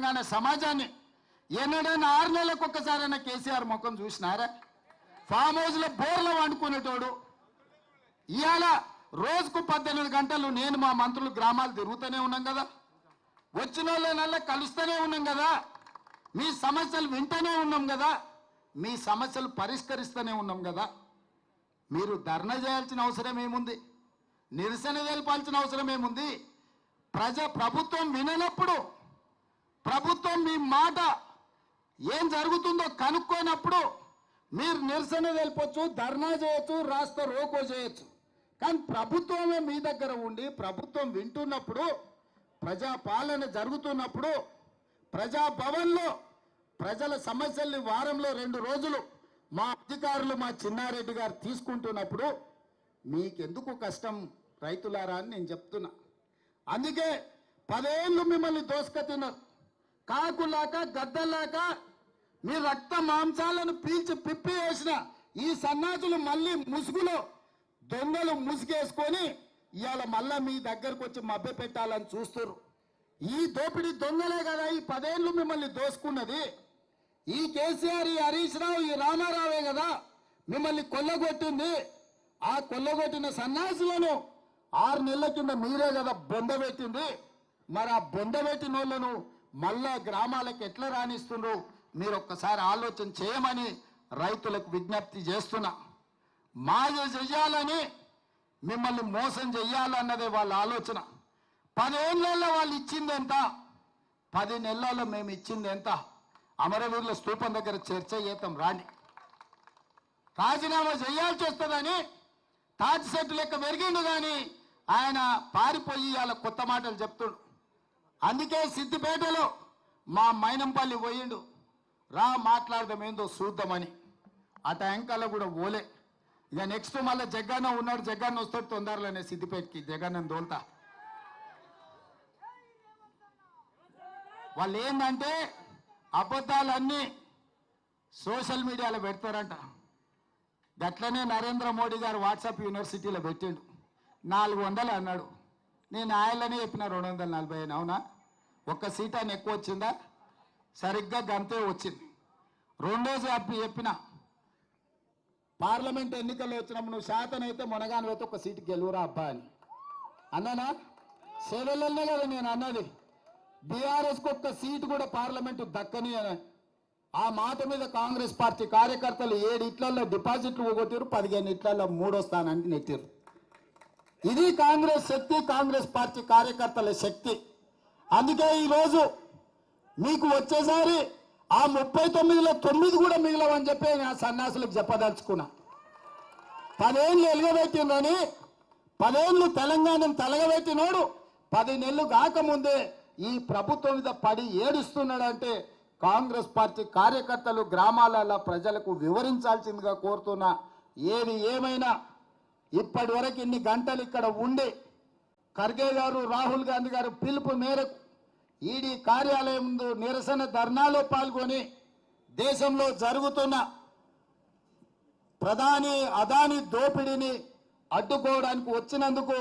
తెలంగాణ సమాజాన్ని ఎన్నడైనా 6 నెలలకు ఒక్కసారైనా కేసీఆర్ ముఖం చూసినారా? ఫామ్ హౌస్లో బోర్లో వండుకునేటోడు ఇవాళ రోజుకు 18 గంటలు నేను మా మంత్రులు గ్రామాలు తిరుగుతూనే ఉన్నాం కదా, వచ్చిన వాళ్ళనల్లా కలుస్తూనే ఉన్నాం కదా, మీ సమస్యలు వింటూనే ఉన్నాం కదా, మీ సమస్యలు పరిష్కరిస్తూనే ఉన్నాం కదా. మీరు ధర్నా చేయాల్సిన అవసరం ఏముంది? నిరసన తెలపాల్సిన అవసరం ఏముంది? ప్రభుత్వం విననప్పుడు, ప్రభుత్వం మీ మాట ఏం జరుగుతుందో కనుక్కోనప్పుడు మీరు నిరసన తెలపొచ్చు, ధర్నా చేయొచ్చు, రాస్తా రోకో చేయొచ్చు. కానీ ప్రభుత్వమే మీ దగ్గర ఉండి ప్రభుత్వం వింటున్నప్పుడు, ప్రజాపాలన జరుగుతున్నప్పుడు, ప్రజాభవన్లో ప్రజల సమస్యల్ని వారంలో 2 రోజులు మా అధికారులు మా చిన్నారెడ్డి గారు తీసుకుంటున్నప్పుడు మీకెందుకు కష్టం రైతులారా అని నేను చెప్తున్నా. అందుకే 10 ఏళ్ళు మిమ్మల్ని దోసుక తిన్నారు. కాకులాక గద్దలాక మీ రక్త మాంసాలను పీల్చి పిప్పి వేసిన ఈ సన్నాసులు మళ్ళీ ముసుగులో దొంగలు ముసుగేసుకొని ఇవాళ మళ్ళా మీ దగ్గరకు వచ్చి మభ్య పెట్టాలని చూస్తారు. ఈ దోపిడీ దొంగలే కదా ఈ 10 ఏళ్ళు మిమ్మల్ని దోసుకున్నది. ఈ కేసీఆర్, ఈ హరీష్ రావు, ఈ రామారావే కదా మిమ్మల్ని కొల్లగొట్టింది. ఆ కొల్లగొట్టిన సన్నాసులను 6 నెలల కింద మీరే కదా బొందబెట్టింది. మరి ఆ బొందబెట్టిన వాళ్ళను మళ్ళా గ్రామాలకు ఎట్లా రాణిస్తుండ్రు మీరు ఒక్కసారి ఆలోచన చేయమని రైతులకు విజ్ఞప్తి చేస్తున్నా. మాయ చెయ్యాలని, మిమ్మల్ని మోసం చెయ్యాలన్నదే వాళ్ళ ఆలోచన. 10 ఏళ్ళలో వాళ్ళు ఇచ్చింది ఎంత? 10 నెలల్లో మేము ఇచ్చింది ఎంత? అమరవీరుల స్తూపం దగ్గర చర్చ చేద్దాం రాండి. రాజీనామా చేయాల్సి వస్తుందని తాటి సెట్టు లెక్క పెరిగిండు కానీ ఆయన పారిపోయి వాళ్ళ కొత్త మాటలు చెప్తుండు. అందుకే సిద్దిపేటలో మా మైనంపల్లి పోయిండు, రా మాట్లాడదాం ఏందో చూద్దామని. అటు యాంకల్లో కూడా పోలే. ఇక నెక్స్ట్ మళ్ళీ జగన్న ఉన్నాడు, జగన్న వస్తాడు తొందరలోనే సిద్దిపేటకి, జగన్న దోల్తా. వాళ్ళు ఏంటంటే అబద్ధాలన్నీ సోషల్ మీడియాలో పెడతారంట. గట్లనే నరేంద్ర మోడీ గారు వాట్సాప్ యూనివర్సిటీలో పెట్టిండు. 400 అన్నాడు. నేను ఆయననే చెప్పిన 240. అవునా? ఒక్క సీట్ అని ఎక్కువ వచ్చిందా? సరిగ్గా గంతే వచ్చింది. రెండోసారి చెప్పిన పార్లమెంట్ ఎన్నికల్లో వచ్చినప్పుడు నువ్వు శాతనైతే మొనగానైతే ఒక సీటు గెలువురా అబ్బా అని అన్నానా? సేవలనే కదా నేను అన్నది. బీఆర్ఎస్కి ఒక్క సీటు కూడా పార్లమెంటు దక్కని అని. ఆ మాట మీద కాంగ్రెస్ పార్టీ కార్యకర్తలు 7 ఇట్లలో డిపాజిట్లు పోగొట్టారు, 15 ఇట్లలో 3వ స్థానానికి నెట్టారు. ఇది కాంగ్రెస్ శక్తి, కాంగ్రెస్ పార్టీ కార్యకర్తల శక్తి. అందుకే ఈరోజు మీకు వచ్చేసారి ఆ 39లో 9 కూడా మిగిలవని చెప్పి నా సన్నాసులకు చెప్పదలుచుకున్నా. 10 ఏళ్ళు ఎలుగబెట్టిందని, 10 ఏళ్ళు తెలంగాణను తలగబెట్టినోడు 10 నెలలు కాకముందే ఈ ప్రభుత్వం మీద పడి ఏడుస్తున్నాడంటే కాంగ్రెస్ పార్టీ కార్యకర్తలు గ్రామాలలో ప్రజలకు వివరించాల్సిందిగా కోరుతున్నా. ఏది ఏమైనా ఇప్పటి వరకు ఇన్ని గంటలు ఇక్కడ ఉండి ఖర్గే గారు, రాహుల్ గాంధీ గారు పిలుపు మేరకు ఈడీ కార్యాలయం ముందు నిరసన ధర్నాలో పాల్గొని దేశంలో జరుగుతున్న ప్రధాని అదాని దోపిడీని అడ్డుకోవడానికి వచ్చినందుకు